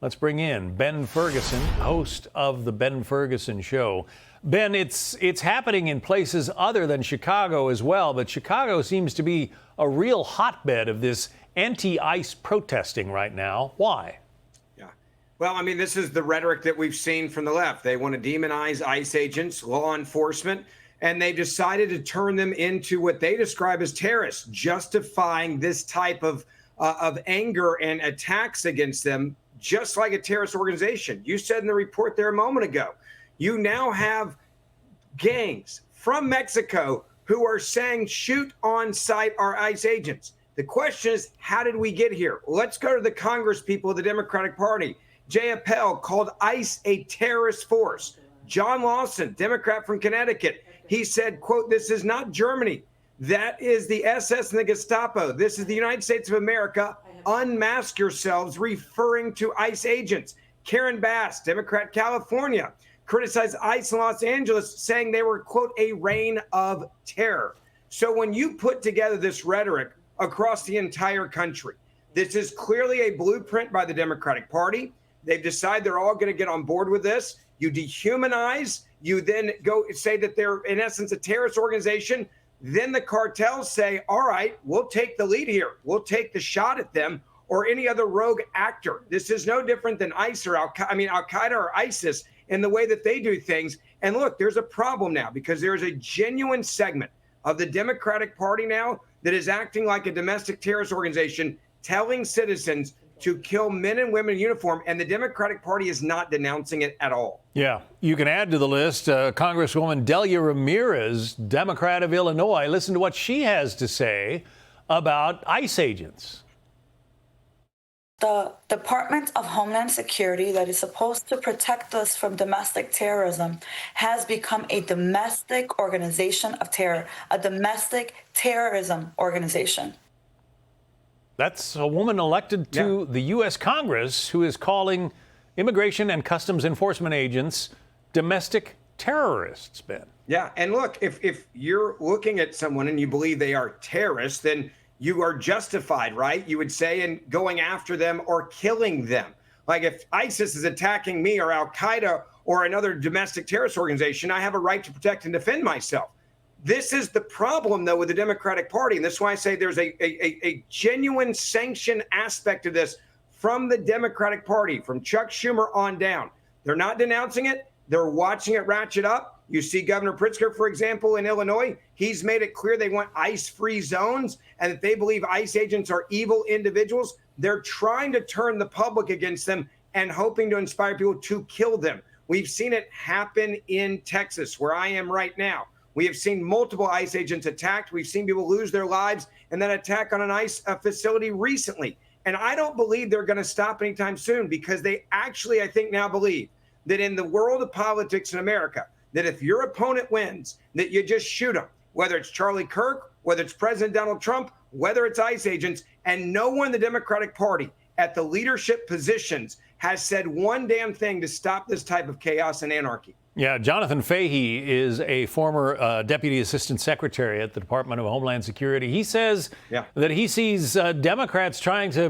Let's bring in Ben Ferguson, host of the Ben Ferguson Show. Ben, it's happening in places other than Chicago as well, but Chicago seems to be a real hotbed of this anti-ICE protesting right now. Why? Yeah. Well, I mean, this is the rhetoric that we've seen from the left. They want to demonize ICE agents, law enforcement, and they've decided to turn them into what they describe as terrorists, justifying this type of anger and attacks against them, just like a terrorist organization. You said in the report there a moment ago, you now have gangs from Mexico who are saying shoot on sight our ICE agents. The question is, how did we get here? Let's go to the Congress people of the Democratic Party. Jay Appel called ICE a terrorist force. John Lawson, Democrat from Connecticut, he said, quote, "This is not Germany. That is the SS and the Gestapo. This is the United States of America. Unmask yourselves," referring to ICE agents. Karen Bass, Democrat, California, criticized ICE in Los Angeles, saying they were, quote, "a reign of terror." So when you put together this rhetoric across the entire country, this is clearly a blueprint by the Democratic Party. They've decided they're all going to get on board with this. You dehumanize, you then go say that they're, in essence, a terrorist organization. Then the cartels say, all right, we'll take the lead here. We'll take the shot at them or any other rogue actor. This is no different than ICE or Al-Qaeda or ISIS in the way that they do things. And look, there's a problem now because there's a genuine segment of the Democratic Party now that is acting like a domestic terrorist organization, telling citizens to kill men and women in uniform, and the Democratic Party is not denouncing it at all. Yeah, you can add to the list Congresswoman Delia Ramirez, Democrat of Illinois. Listen to what she has to say about ICE agents. The Department of Homeland Security, that is supposed to protect us from domestic terrorism, has become a domestic organization of terror, a domestic terrorism organization. That's a woman elected to the U.S. Congress who is calling immigration and customs enforcement agents domestic terrorists, Ben. Yeah, and look, if you're looking at someone and you believe they are terrorists, then you are justified, right? You would say in going after them or killing them. Like if ISIS is attacking me or Al-Qaeda or another domestic terrorist organization, I have a right to protect and defend myself. This is the problem, though, with the Democratic Party. And that's why I say there's a genuine sanction aspect of this from the Democratic Party, from Chuck Schumer on down. They're not denouncing it. They're watching it ratchet up. You see Governor Pritzker, for example, in Illinois, he's made it clear they want ICE-free zones and that they believe ICE agents are evil individuals. They're trying to turn the public against them and hoping to inspire people to kill them. We've seen it happen in Texas, where I am right now. We have seen multiple ICE agents attacked. We've seen people lose their lives and then attack on an ICE facility recently. And I don't believe they're going to stop anytime soon because they actually, I think, now believe that in the world of politics in America, that if your opponent wins, that you just shoot them, whether it's Charlie Kirk, whether it's President Donald Trump, whether it's ICE agents, and no one in the Democratic Party at the leadership positions has said one damn thing to stop this type of chaos and anarchy. Yeah, Jonathan Fahey is a former Deputy Assistant Secretary at the Department of Homeland Security. He says that he sees Democrats trying to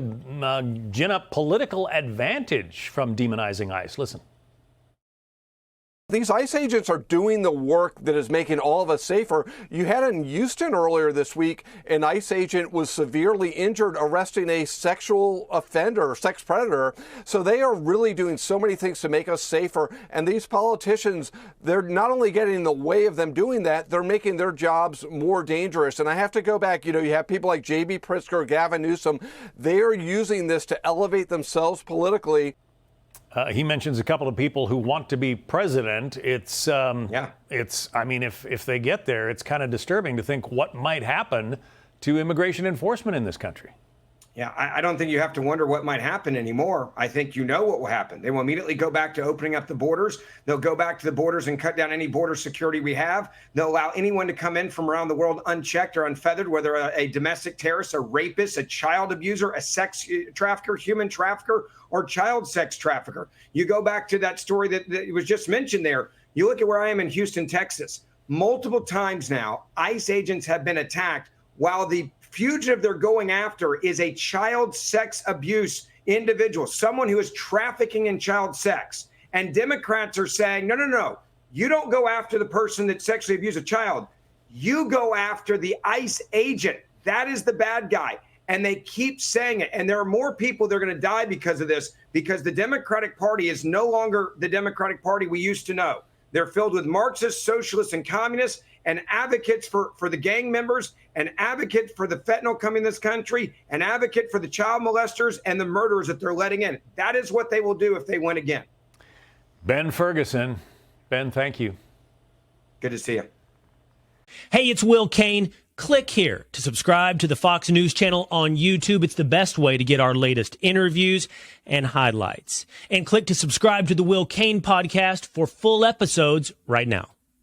gin up political advantage from demonizing ICE. Listen. These ICE agents are doing the work that is making all of us safer. You had in Houston earlier this week, an ICE agent was severely injured arresting a sexual offender, sex predator. So they are really doing so many things to make us safer. And these politicians, they're not only getting in the way of them doing that, they're making their jobs more dangerous. And I have to go back, you have people like J.B. Pritzker, Gavin Newsom. They are using this to elevate themselves politically. He mentions a couple of people who want to be president. It's I mean, if they get there, it's kind of disturbing to think what might happen to immigration enforcement in this country. Yeah, I don't think you have to wonder what might happen anymore. I think you know what will happen. They will immediately go back to opening up the borders. They'll go back to the borders and cut down any border security we have. They'll allow anyone to come in from around the world unchecked or unfeathered, whether a domestic terrorist, a rapist, a child abuser, a sex trafficker, human trafficker, or child sex trafficker. You go back to that story that was just mentioned there. You look at where I am in Houston, Texas. Multiple times now, ICE agents have been attacked while the fugitive they're going after is a child sex abuse individual, someone who is trafficking in child sex. And Democrats are saying, no, no, no, you don't go after the person that sexually abused a child. You go after the ICE agent. That is the bad guy. And they keep saying it. And there are more people that are going to die because of this, because the Democratic Party is no longer the Democratic Party we used to know. They're filled with Marxists, socialists, and communists, and advocates for the gang members, and advocate for the fentanyl coming in this country, and advocate for the child molesters and the murderers that they're letting in. That is what they will do if they win again. Ben Ferguson. Ben, thank you. Good to see you. Hey, it's Will Kane. Click here to subscribe to the Fox News channel on YouTube. It's the best way to get our latest interviews and highlights. And click to subscribe to the Will Kane podcast for full episodes right now.